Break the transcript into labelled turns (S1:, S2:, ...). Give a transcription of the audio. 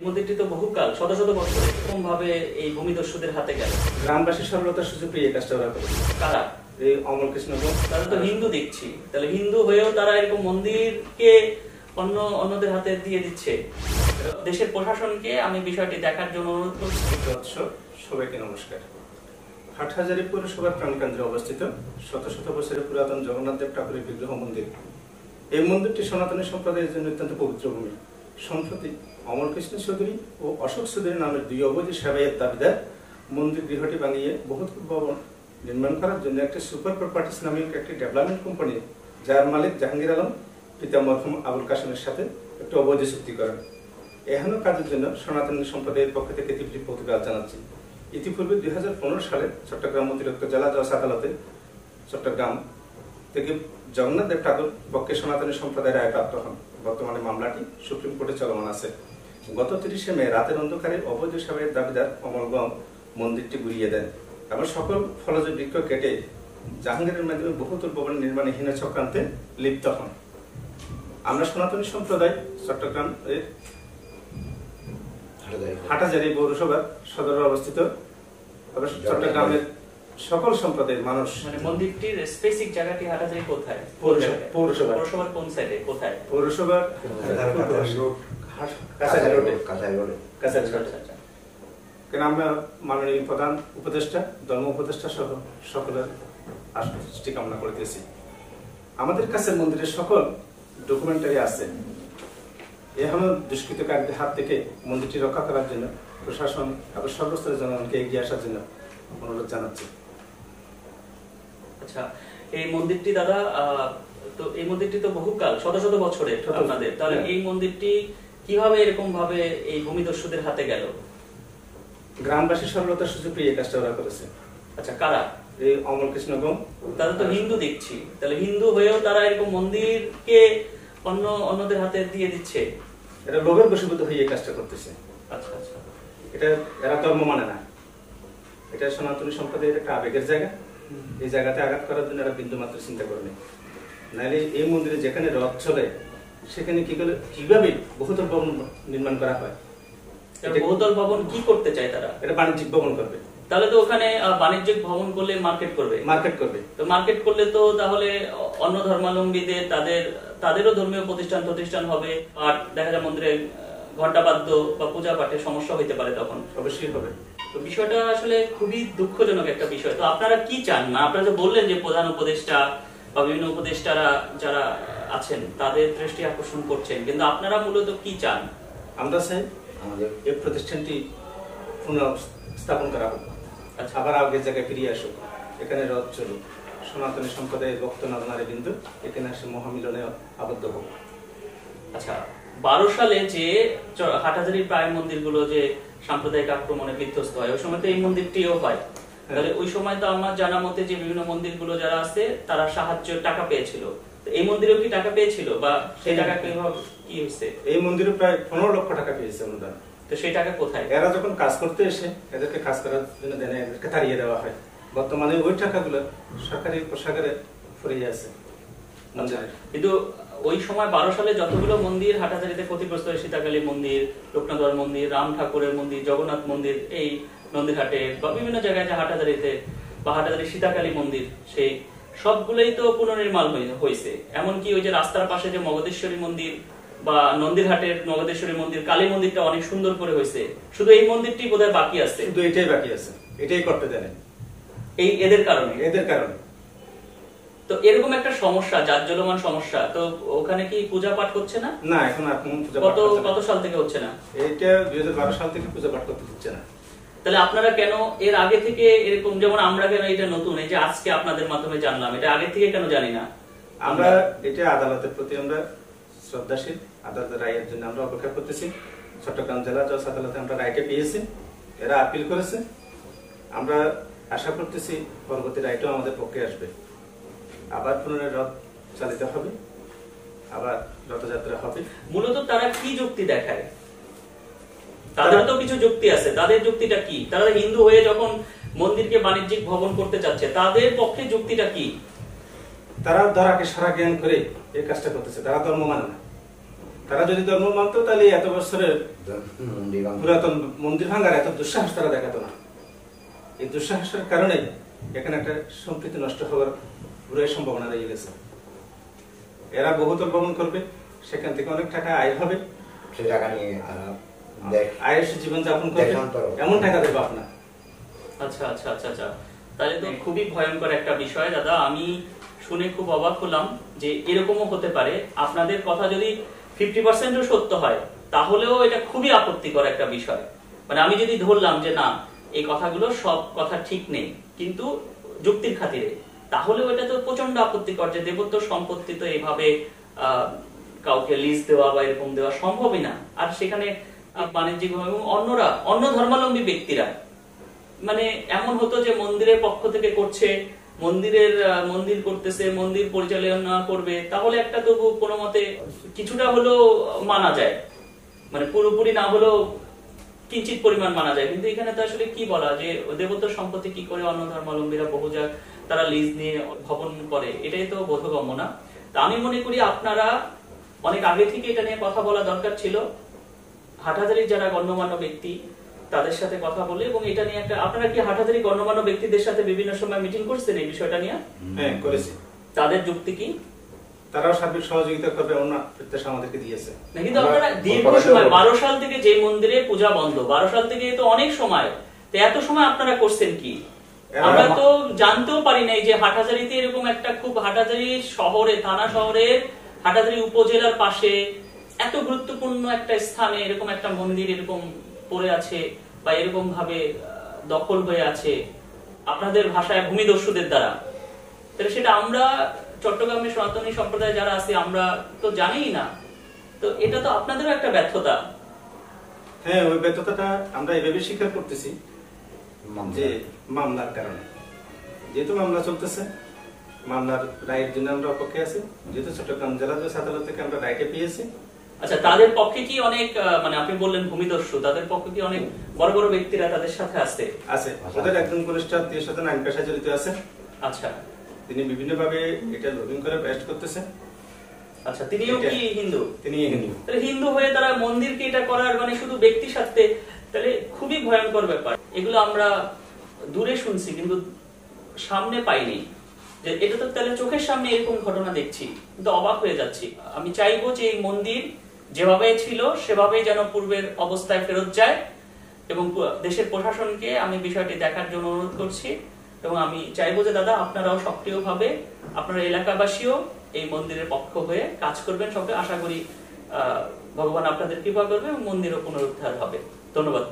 S1: মন্দিরটি তো বহুকাল শত শত বছর এরকম ভাবে এই ভূমিদস্যুদের হাতে গেল।
S2: গ্রামবাসী সরলতার সুযোগ পেয়ে এই কাজটা ওরা করেছে।
S1: কারা?
S2: এই অমল কৃষ্ণ।
S1: তারা তো হিন্দু দেখছি, তাহলে হিন্দু হয়েও তারা এরকম মন্দিরকে অন্যদের হাতে দিয়ে দিচ্ছে। দেশের প্রশাসনকে আমি বিষয়টি দেখার জন্য অনুরোধ করছি।
S2: সবাইকে নমস্কার। হাটহাজারী পৌরসভার প্রাণকেন্দ্রে অবস্থিত শত শত বছরের পুরাতন জগন্নাথ দেব ঠাকুরের বিগ্রহ মন্দির। এই মন্দিরটি সনাতনী সম্প্রদায়ের জন্য অত্যন্ত পবিত্র ভূমি। সম্প্রতি অমল কৃষ্ণ চৌধুরী ও অশোক চৌধুরী নামের দুই অবৈধ সেবায়ের দাবিদার মন্দির গৃহটি ভাঙিয়ে বহুতল ভবন নির্মাণ করার জন্য একটি সুপার প্রপার্টিস নামে একটি ডেভেলপমেন্ট কোম্পানি, যার মালিক জাহাঙ্গীর আলম পিতা মরহুম আবুল কাসেমের সাথে একটি অবৈধ চুক্তি করেন। এহেন কাজের জন্য সনাতনী সম্প্রদায়ের পক্ষ থেকে তীব্র প্রতিবাদ জানাচ্ছি। ইতিপূর্বে 2015 সালে চট্টগ্রাম অতিরিক্ত জেলা জজ আদালতে চট্টগ্রাম থেকে জগন্নাথ দেব ঠাকুর পক্ষে সনাতনী সম্প্রদায়ের রায়প্রাপ্ত হন। বর্তমানে মামলাটি সুপ্রিম কোর্টে চলমান আছে। গত 30 মে রাতের অন্ধকারে অবৈধ সেবায়ের দাবিদার অমলগম মন্দিরটি ঘুরিয়ে দেন এবং সকল ফলজ বৃক্ষ কেটে জাহাঙ্গীরের মাধ্যমে বহুতল ভবন নির্মাণে হীন চক্রান্তে লিপ্ত হন। আমরা সনাতনী সম্প্রদায় চট্টগ্রাম হাটহাজারী পৌরসভার সদরে অবস্থিত চট্টগ্রামের সকল সম্প্রদায়ের মানুষ।
S1: মানে মন্দিরটির স্পেসিফিক জায়গাটি হাটহাজারী কোথায়? পৌরসভার কোন সাইডে? কোথায়?
S2: পৌরসভার কেন আমরা মাননীয় প্রধান উপদেষ্টা, ধর্ম উপদেষ্টা সহ সকলের আশীর্বাদ কামনা করিতেছি। আমাদের কাছে মন্দিরের সকল ডকুমেন্টারি আছে। এখনো দুষ্কৃতকারীদের হাত থেকে মন্দিরটি রক্ষা করার জন্য প্রশাসন এবং সর্বস্তরের জনগণকে এগিয়ে আসার জন্য অনুরোধ জানাচ্ছি।
S1: আচ্ছা, এই মন্দিরটি দাদা, তো এই মন্দিরটি তো বহুকাল শত শত বছরের আপনাদের, তাহলে এই মন্দিরটি কিভাবে এরকম ভাবে এই ভূমিদস্যুদের হাতে গেল?
S2: গ্রামবাসী সরলতার সুযোগ পেয়ে এই কাজটা ওরা করেছে।
S1: আচ্ছা, কারা?
S2: এই অমল কৃষ্ণ গম।
S1: তারা তো হিন্দু দেখছি, তাহলে হিন্দু হয়েও তারা এরকম মন্দিরকে অন্যদের হাতে দিয়ে দিচ্ছে।
S2: এটা লোভের বশীভূত হয়ে এই কাজটা করতেছে।
S1: আচ্ছা আচ্ছা,
S2: এটা এরা ধর্ম মানে না, এটা সনাতনী সম্প্রদায়ের একটা আবেগের জায়গা। এই জায়গাতে আঘাত করার জন্য এরা বিন্দু মাত্র চিন্তা করেনি। নাহলে এই মন্দিরে যেখানে রথ চলে সেখানে কিভাবে বহুতল ভবন নির্মাণ করা হয়?
S1: বহুতল ভবন কি করতে চায় তারা?
S2: এটা বাণিজ্যিক ভবন করবে।
S1: তাহলে তো ওখানে বাণিজ্যিক ভবন করলে মার্কেট করবে। তো মার্কেট করলে তো তাহলে অন্য ধর্মাবলম্বীদের তাদেরও ধর্মীয় প্রতিষ্ঠান হবে, আর দেখা যায় মন্দিরে ঘণ্টাবাদ্য বা পূজা পাঠের সমস্যা হইতে পারে, তখন
S2: অবশ্যই হবে।
S1: তো বিষয়টা আসলে খুবই দুঃখজনক একটা বিষয়। তো আপনারা কি চান? না, আপনারা যে বললেন যে প্রধান উপদেষ্টা বা বিভিন্ন উপদেষ্টারা যারা আছেন তাদের দৃষ্টি আকর্ষণ করছেন, কিন্তু আপনারা মূলত কি চান?
S2: আমরা চাই আমাদের এই প্রতিষ্ঠানটি পুনঃস্থাপন করা হোক। আচ্ছা, আবার আগের জায়গায় ফিরিয়ে আসুক। এখানে রথ চলুক, সনাতনী সম্প্রদায়ের ভক্ত নারী বিন্দু এখানে আসে মহামিলনে আবদ্ধ হোক।
S1: আচ্ছা, 12 সালে যে হাটহাজারীর প্রায় মন্দিরগুলো যে সাম্প্রদায়িক আক্রমণে বিধ্বস্ত হয়, ওই সময় তো এই মন্দিরটিও হয়। তাহলে ওই সময় তো আমার জানা মতে যে বিভিন্ন মন্দিরগুলো যারা আছে তারা সাহায্যের টাকা পেয়েছিল, এই মন্দিরেও কি টাকা পেয়েছিল বা সেই টাকা কি হয়েছে?
S2: এই মন্দিরে প্রায় 15 লক্ষ টাকা পেয়েছে অনুদান।
S1: তো সেই টাকা কোথায়?
S2: এরা যখন কাজ করতে এসে এদেরকে কাজ করার জন্য দেন, এদেরকে তাড়িয়ে দেওয়া হয়। বর্তমানে ওই টাকাগুলো সরকারি কোষাগারে ফুরিয়ে আছে।
S1: কিন্তু ওই সময় 12 সালে যতগুলো মন্দির হাটহাজারীতে ক্ষতিগ্রস্ত হয়, সীতাকালী মন্দির, লোকনাথ মন্দির, রাম ঠাকুরের মন্দির, জগন্নাথ মন্দির, এই নন্দীরহাটে বা বিভিন্ন জায়গায় যে হাটহাজারীতে বা হাটহাজারী সীতাকালী মন্দির, সেই সবগুলোই তো পুনর্নির্মাণ হয়েছে। এমনকি ওই যে রাস্তার পাশে যে মগধেশ্বরী মন্দির বা নন্দীরহাটের মগধেশ্বরী মন্দির, কালী মন্দিরটা অনেক সুন্দর করে হয়েছে। শুধু এই মন্দিরটি বোধহয় বাকি আছে।
S2: শুধু এটাই বাকি আছে, এটাই করতে দেন
S1: এদের কারণে। তো এরকম একটা সমস্যা, জাজ্জলমান সমস্যা, তো ওখানে কি পূজা পাঠ হচ্ছে না?
S2: না, এখন আর কোন পূজা
S1: পাঠ কত সাল থেকে হচ্ছে না?
S2: এটা 2012 সাল থেকে পূজা পাঠ করতে দিচ্ছে না।
S1: তাহলে আপনারা কেন এর আগে থেকে এরকম, যেমন আমরা কেন এটা নতুন, এই যে আজকে আপনাদের মাধ্যমে জানলাম, এটা আগে থেকে কেন জানি না?
S2: আমরা এটা আদালতের প্রতি আমরা শ্রদ্ধাশীল। আদালতের রায়ের জন্য আমরা অপেক্ষা করতেছি। চট্টগ্রাম জেলা জজ আদালতে আমরা রায়টা পেয়েছি, এরা আপিল করেছে। আমরা আশা করতেছি পরবর্তী রায়টাও আমাদের পক্ষে আসবে। আবার পুনরায় রথ চালিত হবে, আবার রথযাত্রা হবে।
S1: মূলত তারা কি যুক্তি দেখায়? তাদের তো কিছু যুক্তি আছে। তাদের যুক্তিটা কি? তারা হিন্দু হয়ে যখন মন্দিরকে বাণিজ্যিক ভবন করতে যাচ্ছে, তাদের পক্ষে যুক্তিটা কি?
S2: তারা ধরাকে সারা জ্ঞান করে এই কাজটা করতেছে। তারা ধর্ম মানে না, তারা যদি ধর্ম মানতো তাহলে এত বছরের পুরাতন মন্দির ভাঙার এত দুঃসাহস তারা দেখাতো না। এই দুঃসাহসের কারণে এখানে একটা সম্প্রীতি নষ্ট হওয়ার পুরো সম্ভাবনা রয়ে গেছে। এরা বহুতল ভ্রমণ করবে, সেখান থেকে অনেক টাকা আয় হবে,
S3: সে টাকা নিয়ে
S2: আয়ের জীবন যাপন করবে, এমন টাকা দেবো আপনার।
S1: আচ্ছা আচ্ছা আচ্ছা আচ্ছা, তাহলে তো খুবই ভয়ঙ্কর একটা বিষয় দাদা। আমি শুনে খুব অবাক হলাম যে এরকমও হতে পারে। আপনাদের কথা যদি 50%ও সত্য হয় তাহলেও এটা খুবই আপত্তিকর একটা বিষয়। মানে আমি যদি ধরলাম যে না, এই কথাগুলো সব কথা ঠিক নেই কিন্তু যুক্তির খাতিরে, তাহলেও এটা তো প্রচন্ড আপত্তিকর যে দেবত্ব সম্পত্তি তো এইভাবে কাউকে লিজ দেওয়া বা এরকম দেওয়া সম্ভবই না। আর সেখানে বাণিজ্যিক এবং অন্যরা, অন্য ধর্মাবলম্বী ব্যক্তিরা, মানে এমন হতো যে মন্দিরের পক্ষ থেকে করছে, মন্দির করতেছে, মন্দির পরিচালনা করবে, তাহলে একটা তবু কোনো মতে কিছুটা হলেও মানা যায়, মানে পুরোপুরি না হলেও কিঞ্চিত পরিমাণ মানা যায়। কিন্তু এখানে তো আসলে কি বলা যে দেবত্ব সম্পত্তি কি করে অন্য ধর্মাবলম্বীরা বহুজাক তারা লিজ নিয়ে ভবন করে, এটাই তো বোধগম্য না। তা আমি মনে করি আপনারা অনেক আগে থেকে এটা নিয়ে কথা বলা দরকার ছিল, হাটহাজারীর যারা গণ্যমান্য ব্যক্তি তাদের সাথে কথা বলে, এবং এটা নিয়ে একটা, আপনারা কি হাটহাজারী গণ্যমান্য ব্যক্তিদের সাথে বিভিন্ন সময় মিটিং করছেন এই বিষয়টা নিয়ে?
S2: হ্যাঁ, করেছি।
S1: তাদের যুক্তি কি?
S2: তারাও সার্বিক সহযোগিতা করবে, অন্য প্রত্যাশা আমাদেরকে দিয়েছে।
S1: না, কিন্তু আপনারা দীর্ঘ সময় 12 সাল থেকে যে মন্দিরে পূজা বন্ধ, 12 সাল থেকে তো অনেক সময়, তো এত সময় আপনারা করছেন কি? আমরা তো জানতেও পারি নাই যে হাটহাজারীতে এরকম একটা, খুব হাটহাজারী শহরে, থানা শহরের হাটহাজারী উপজেলার পাশে এত গুরুত্বপূর্ণ একটা স্থানে এরকম একটা মন্দির এরকম পড়ে আছে বা এরকম ভাবে দখল হয়ে আছে আপনাদের ভাষায় ভূমিদস্যুদের দ্বারা। তাহলে সেটা আমরা চট্টগ্রামের সনাতনী সম্প্রদায় যারা আছে আমরা তো জানিই না, তো এটা তো আপনাদেরও একটা ব্যর্থতা।
S2: হ্যাঁ, ওই ব্যর্থতাটা আমরা এভাবে স্বীকার করতেছি যে মামলার কারণে, যেহেতু মামলা চলতেছে, মামলার রায়ের জন্য আমরা অপেক্ষায় আছি। যেহেতু চট্টগ্রাম জেলা জজ আদালত থেকে আমরা রায়কে পেয়েছি।
S1: আচ্ছা, তাদের পক্ষে কি অনেক, মানে আপনি বললেন ভূমিদস্যু, তাদের পক্ষে কি অনেক বড় বড় ব্যক্তিরা তাদের সাথে আছে?
S2: আছে, ওদের একজন ঘনিষ্ঠ আত্মীয়ের সাথে আইন পেশায় জড়িত আছে।
S1: আচ্ছা,
S2: তিনি বিভিন্ন ভাবে এটা লবিং করে ব্যস্ত করতেছে।
S1: আচ্ছা, তিনিও কি হিন্দু?
S2: তিনি হিন্দু।
S1: তাহলে হিন্দু হয়ে তারা মন্দিরকে এটা করার, মানে শুধু ব্যক্তি স্বার্থে, তাহলে খুবই ভয়ঙ্কর ব্যাপার। এগুলো আমরা দূরে শুনছি কিন্তু সামনে পাইনি, যে এটা তো তাহলে চোখের সামনে এরকম ঘটনা দেখছি, কিন্তু অবাক হয়ে যাচ্ছি। আমি চাইবো যে এই মন্দির যেভাবে ছিল সেভাবেই যেন পূর্বের অবস্থায় ফেরত যায়, এবং দেশের প্রশাসনকে আমি বিষয়টি দেখার জন্য অনুরোধ করছি। এবং আমি চাইবো যে দাদা আপনারাও সক্রিয়ভাবে, আপনারা এলাকাবাসীও এই মন্দিরের পক্ষ হয়ে কাজ করবেন। সবকে আশা করি ভগবান আপনাদের কৃপা করবে এবং মন্দিরও পুনরুদ্ধার হবে। ধন্যবাদ।